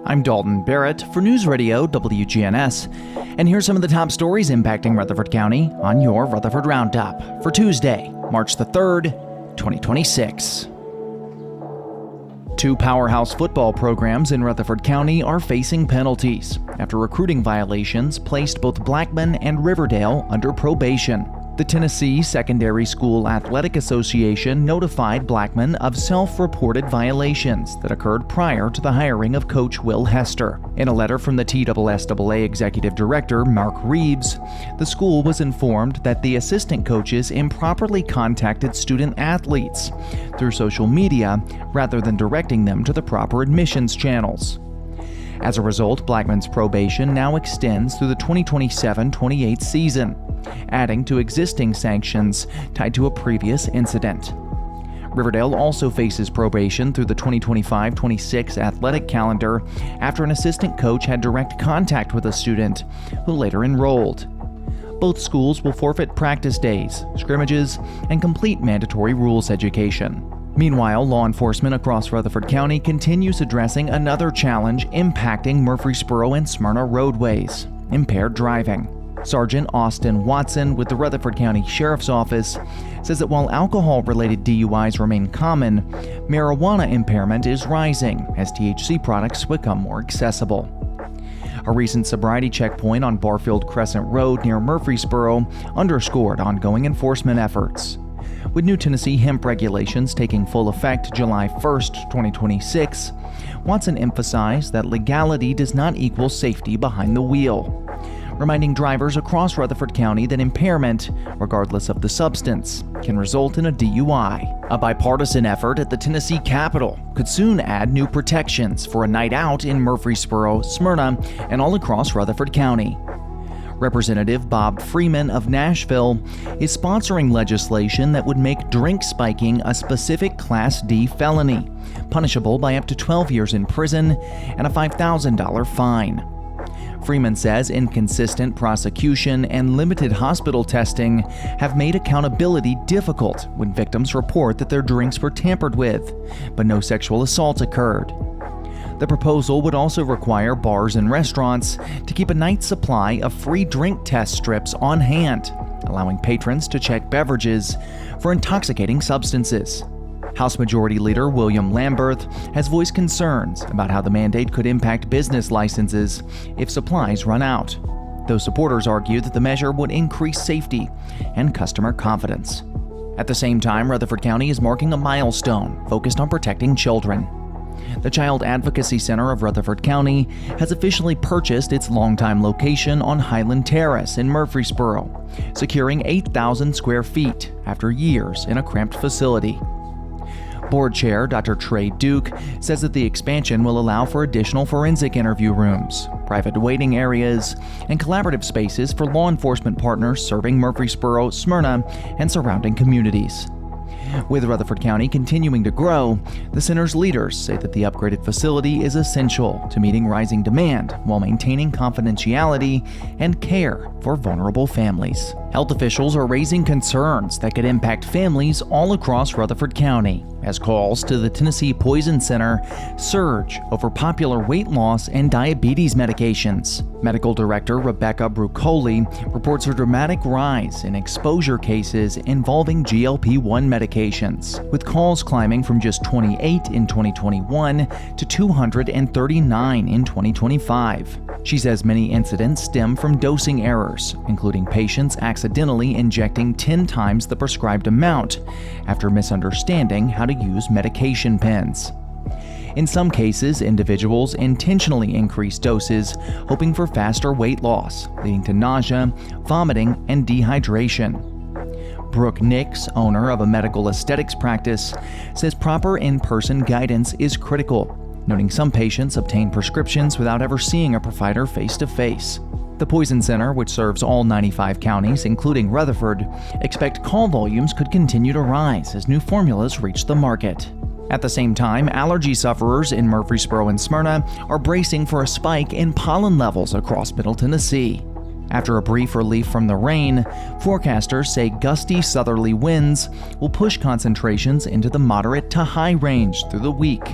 I'm Dalton Barrett for News Radio WGNS, and here's some of the top stories impacting Rutherford County on your Rutherford Roundup for Tuesday, March the 3rd, 2026. Two powerhouse football programs in Rutherford County are facing penalties after recruiting violations placed both Blackman and Riverdale under probation. The Tennessee Secondary School Athletic Association notified Blackman of self-reported violations that occurred prior to the hiring of Coach Will Hester. In a letter from the TSSAA Executive Director, Mark Reeves, the school was informed that the assistant coaches improperly contacted student athletes through social media rather than directing them to the proper admissions channels. As a result, Blackman's probation now extends through the 2027-28 season, adding to existing sanctions tied to a previous incident. Riverdale also faces probation through the 2025-26 athletic calendar after an assistant coach had direct contact with a student who later enrolled. Both schools will forfeit practice days, scrimmages, and complete mandatory rules education. Meanwhile, law enforcement across Rutherford County continues addressing another challenge impacting Murfreesboro and Smyrna roadways: impaired driving. Sergeant Austin Watson with the Rutherford County Sheriff's Office says that while alcohol-related DUIs remain common, marijuana impairment is rising as THC products become more accessible. A recent sobriety checkpoint on Barfield Crescent Road near Murfreesboro underscored ongoing enforcement efforts. With new Tennessee hemp regulations taking full effect July 1st, 2026, Watson emphasized that legality does not equal safety behind the wheel, reminding drivers across Rutherford County that impairment, regardless of the substance, can result in a DUI. A bipartisan effort at the Tennessee Capitol could soon add new protections for a night out in Murfreesboro, Smyrna, and all across Rutherford County. Representative Bob Freeman of Nashville is sponsoring legislation that would make drink spiking a specific Class D felony, punishable by up to 12 years in prison and a $5,000 fine. Freeman says inconsistent prosecution and limited hospital testing have made accountability difficult when victims report that their drinks were tampered with, but no sexual assault occurred. The proposal would also require bars and restaurants to keep a night's supply of free drink test strips on hand, allowing patrons to check beverages for intoxicating substances. House Majority Leader William Lamberth has voiced concerns about how the mandate could impact business licenses if supplies run out, though supporters argue that the measure would increase safety and customer confidence. At the same time, Rutherford County is marking a milestone focused on protecting children. The Child Advocacy Center of Rutherford County has officially purchased its longtime location on Highland Terrace in Murfreesboro, securing 8,000 square feet after years in a cramped facility. Board Chair Dr. Trey Duke says that the expansion will allow for additional forensic interview rooms, private waiting areas, and collaborative spaces for law enforcement partners serving Murfreesboro, Smyrna, and surrounding communities. With Rutherford County continuing to grow, the center's leaders say that the upgraded facility is essential to meeting rising demand while maintaining confidentiality and care for vulnerable families. Health officials are raising concerns that could impact families all across Rutherford County as calls to the Tennessee Poison Center surge over popular weight loss and diabetes medications. Medical Director Rebecca Brucoli reports a dramatic rise in exposure cases involving GLP-1 medications, with calls climbing from just 28 in 2021 to 239 in 2025. She says many incidents stem from dosing errors, including patients accidentally injecting 10 times the prescribed amount after misunderstanding how to use medication pens. In some cases, individuals intentionally increase doses, hoping for faster weight loss, leading to nausea, vomiting, and dehydration. Brooke Nix, owner of a medical aesthetics practice, says proper in-person guidance is critical, noting some patients obtain prescriptions without ever seeing a provider face-to-face. The Poison Center, which serves all 95 counties, including Rutherford, expect call volumes could continue to rise as new formulas reach the market. At the same time, allergy sufferers in Murfreesboro and Smyrna are bracing for a spike in pollen levels across Middle Tennessee. After a brief relief from the rain, forecasters say gusty southerly winds will push concentrations into the moderate to high range through the week.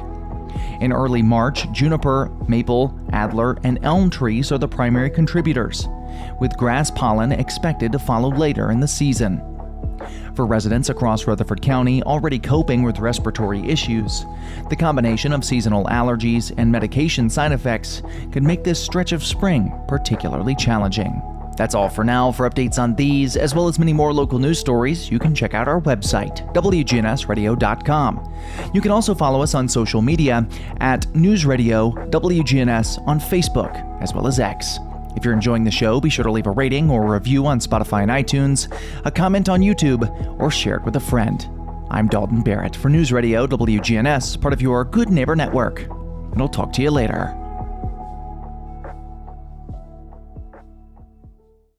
In early March, juniper, maple, adler, and elm trees are the primary contributors, with grass pollen expected to follow later in the season. For residents across Rutherford County already coping with respiratory issues, the combination of seasonal allergies and medication side effects could make this stretch of spring particularly challenging. That's all for now. For updates on these, as well as many more local news stories, you can check out our website, wgnsradio.com. You can also follow us on social media at News Radio WGNS on Facebook, as well as X. If you're enjoying the show, be sure to leave a rating or a review on Spotify and iTunes, a comment on YouTube, or share it with a friend. I'm Dalton Barrett for News Radio WGNS, part of your Good Neighbor Network, and I'll talk to you later.